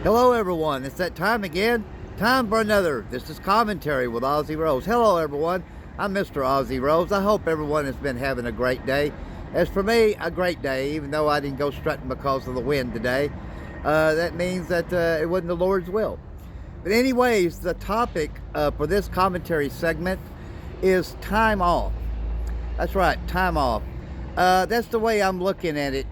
Hello everyone, it's that time again. Time for another. This is Commentary with Ozzy Rose. Hello everyone, I'm Mr. Ozzy Rose. I hope everyone has been having a great day. As for me, a great day, even though I didn't go strutting because of the wind today. That means that it wasn't the Lord's will. But anyways, the topic for this commentary segment is time off. That's right, time off. That's the way I'm looking at it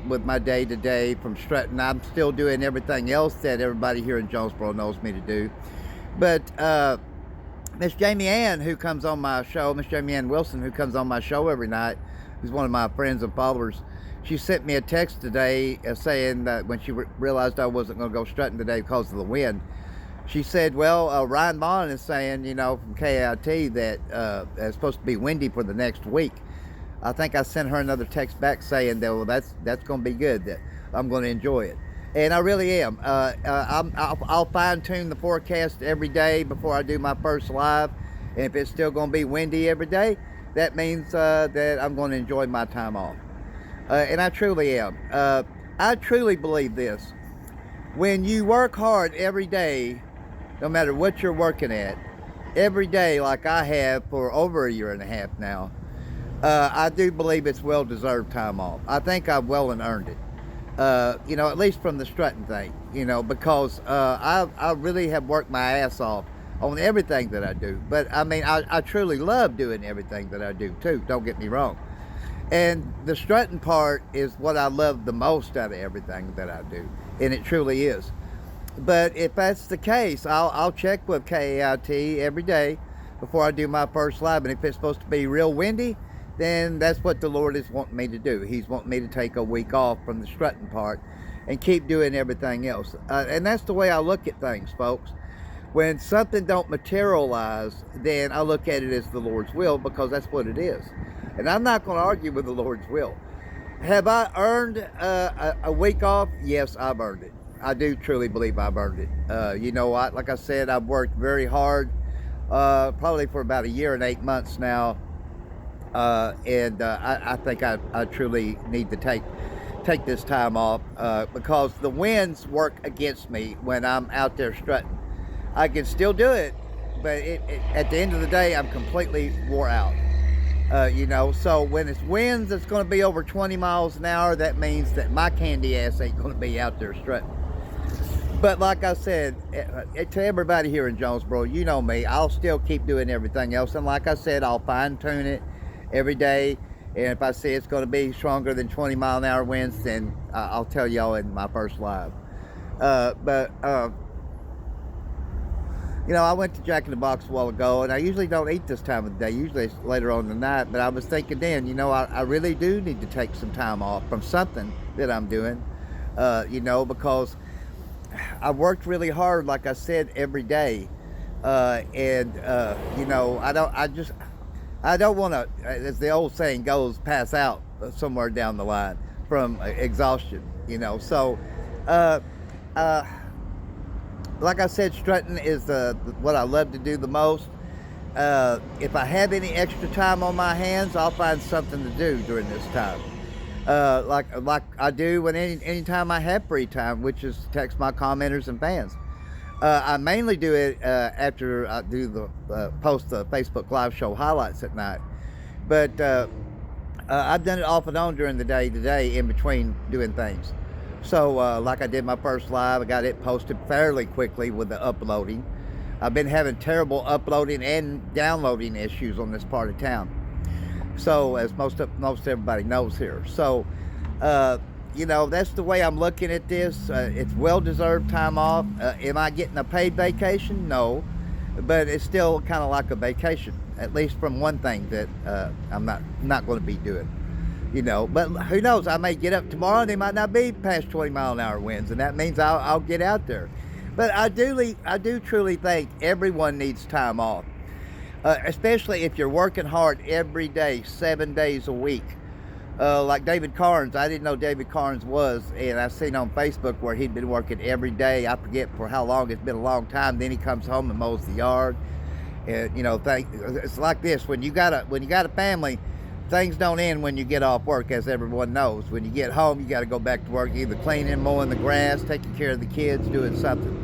with my day-to-day from strutting. I'm still doing everything else that everybody here in Jonesboro knows me to do. But Miss Jamie Ann, who comes on my show, Miss Jamie Ann Wilson, who comes on my show every night, who's one of my friends and followers, she sent me a text today saying that when she realized I wasn't going to go strutting today because of the wind, she said, well, Ryan Bond is saying, from KIT that it's supposed to be windy for the next week. I think I sent her another text back saying that, well, that's going to be good, that I'm going to enjoy it. And I really am. I'll fine-tune the forecast every day before I do my first live. And if it's still going to be windy every day, that means that I'm going to enjoy my time off. And I truly am. I truly believe this. When you work hard every day, no matter what you're working at, every day like I have for over a year and a half now, I do believe it's well-deserved time off. I think I've well and earned it. At least from the strutting thing, because I really have worked my ass off on everything that I do. But I mean, I truly love doing everything that I do too, don't get me wrong. And the strutting part is what I love the most out of everything that I do, and it truly is. But if that's the case, I'll check with KAIT every day before I do my first live. And if it's supposed to be real windy, then that's what the Lord is wanting me to do. He's wanting me to take a week off from the strutting part and keep doing everything else. And that's the way I look at things, folks. When something don't materialize, then I look at it as the Lord's will, because that's what it is. And I'm not going to argue with the Lord's will. Have I earned a week off? Yes, I've earned it. I do truly believe I've earned it. You know what? Like I said, I've worked very hard, probably for about a year and 8 months now. I think I truly need to take this time off because the winds work against me when I'm out there strutting. I can still do it, but at the end of the day, I'm completely wore out. So when it's winds that's going to be over 20 miles an hour, that means that my candy ass ain't going to be out there strutting. But like I said, to everybody here in Jonesboro, you know me, I'll still keep doing everything else. And like I said, I'll fine-tune it every day. And if I see it's going to be stronger than 20-mile-an-hour winds, then I'll tell y'all in my first live. I went to Jack in the Box a while ago, and I usually don't eat this time of the day. Usually it's later on in the night. But I was thinking then, I really do need to take some time off from something that I'm doing, because I've worked really hard, like I said, every day. I don't want to, as the old saying goes, pass out somewhere down the line from exhaustion, So, like I said, strutting is what I love to do the most. If I have any extra time on my hands, I'll find something to do during this time. Like I do when anytime I have free time, which is text my commenters and fans. I mainly do it after I do post the Facebook Live show highlights at night. But I've done it off and on during the day today in between doing things. So like I did my first live, I got it posted fairly quickly with the uploading. I've been having terrible uploading and downloading issues on this part of town. So as most everybody knows here. So that's the way I'm looking at this. It's well-deserved time off. Am I getting a paid vacation? No, but it's still kind of like a vacation, at least from one thing that I'm not going to be doing. But who knows? I may get up tomorrow and they might not be past 20-mile-an-hour winds, and that means I'll get out there. But I do truly think everyone needs time off, especially if you're working hard every day, 7 days a week. Like David Carnes, I didn't know David Carnes was, and I seen on Facebook where he'd been working every day. I forget for how long. It's been a long time. Then he comes home and mows the yard. And it's like this: when you got a family, things don't end when you get off work, as everyone knows. When you get home, you got to go back to work, either cleaning, mowing the grass, taking care of the kids, doing something.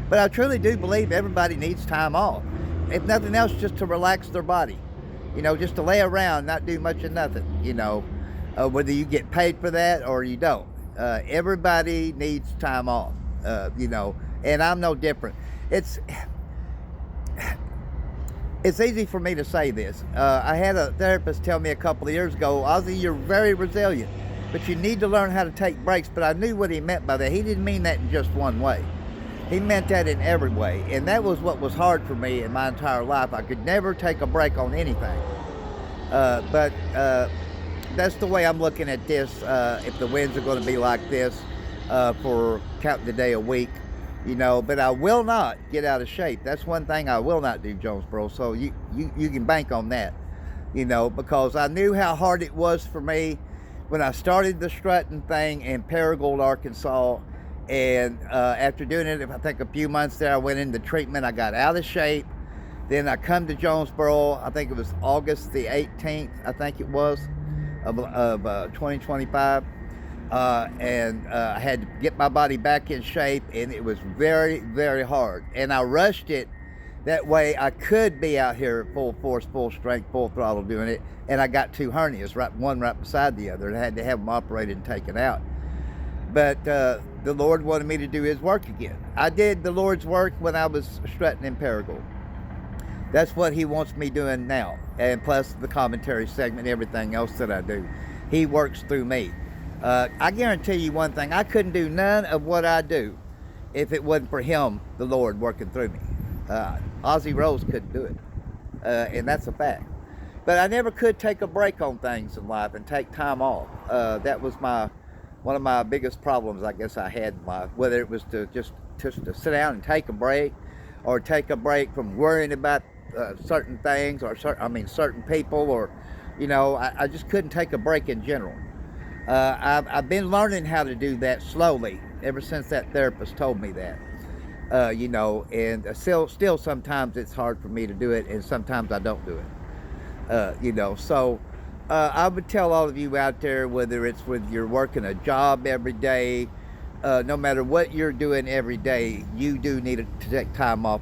But I truly do believe everybody needs time off. If nothing else, just to relax their body. Just to lay around, not do much of nothing, whether you get paid for that or you don't. Everybody needs time off, and I'm no different. It's easy for me to say this. I had a therapist tell me a couple of years ago, Ozzy, you're very resilient, but you need to learn how to take breaks. But I knew what he meant by that. He didn't mean that in just one way. He meant that in every way. And that was what was hard for me in my entire life. I could never take a break on anything. But that's the way I'm looking at this. If the winds are going to be like this for counting the day a week, but I will not get out of shape. That's one thing I will not do, Jonesboro. So you can bank on that, because I knew how hard it was for me when I started the strutting thing in Paragould, Arkansas. And after doing it, I think a few months there, I went into treatment. I got out of shape. Then I come to Jonesboro. I think it was August the 18th, I think it was, of 2025. And I had to get my body back in shape, and it was very, very hard. And I rushed it. That way I could be out here at full force, full strength, full throttle doing it. And I got 2 hernias, one right beside the other, and I had to have them operated and taken out. But the Lord wanted me to do his work again. I did the Lord's work when I was strutting in Paragould. That's what he wants me doing now. And plus the commentary segment, everything else that I do. He works through me. I guarantee you one thing, I couldn't do none of what I do if it wasn't for him, the Lord, working through me. Ozzy Rose couldn't do it. And that's a fact. But I never could take a break on things in life and take time off. That was one of my biggest problems, I guess, I had in life, whether it was to just to sit down and take a break, or take a break from worrying about certain things, or certain people, or I just couldn't take a break in general. I've been learning how to do that slowly ever since that therapist told me that. And still sometimes it's hard for me to do it, and sometimes I don't do it. So I would tell all of you out there, whether it's with you're working a job every day, no matter what you're doing every day, you do need to take time off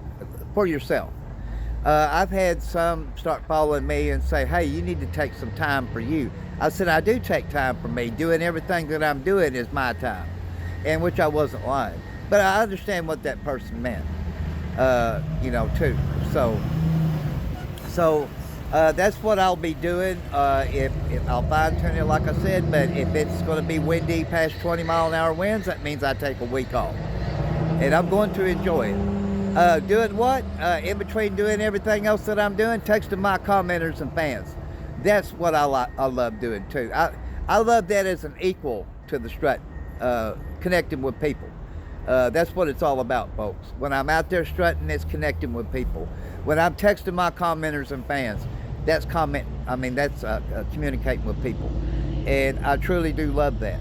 for yourself. I've had some start following me and say, hey, you need to take some time for you. I said, I do take time for me. Doing everything that I'm doing is my time, and which I wasn't lying. But I understand what that person meant, too. So that's what I'll be doing. If I'll fine tune it, like I said, but if it's going to be windy past 20 mile an hour winds, that means I take a week off, and I'm going to enjoy it. Doing what? In between doing everything else that I'm doing, texting my commenters and fans. That's what I love doing too. I love that as an equal to the strut, connecting with people. That's what it's all about, folks. When I'm out there strutting, it's connecting with people. When I'm texting my commenters and fans, that's communicating with people. And I truly do love that.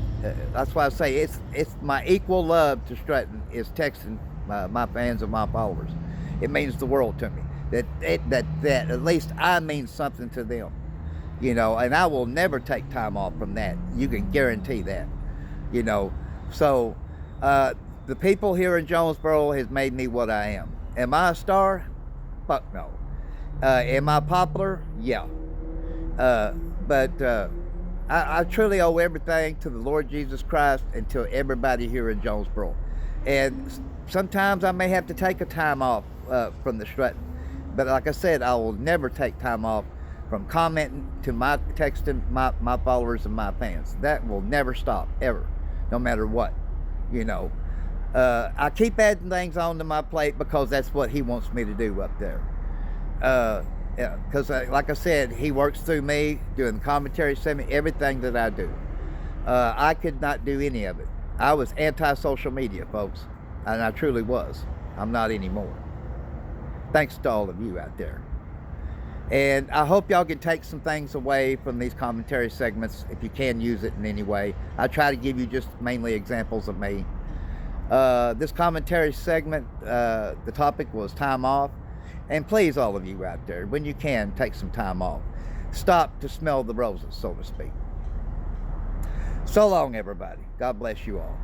That's why I say it's my equal love to strutting is texting my fans and my followers. It means the world to me. That at least I mean something to them. And I will never take time off from that. You can guarantee that. So the people here in Jonesboro has made me what I am. Am I a star? Fuck no. Am I popular? Yeah. But I truly owe everything to the Lord Jesus Christ and to everybody here in Jonesboro. And sometimes I may have to take a time off from the strutting. But like I said, I will never take time off from commenting to my texting my followers and my fans. That will never stop, ever, no matter what. I keep adding things onto my plate because that's what he wants me to do up there. Because like I said, he works through me, doing the commentary segment, everything that I do. I could not do any of it. I was anti-social media, folks, and I truly was. I'm not anymore. Thanks to all of you out there. And I hope y'all can take some things away from these commentary segments if you can use it in any way. I try to give you just mainly examples of me. This commentary segment, the topic was time off. And please, all of you out there, when you can, take some time off. stop to smell the roses, so to speak. So long, everybody. God bless you all.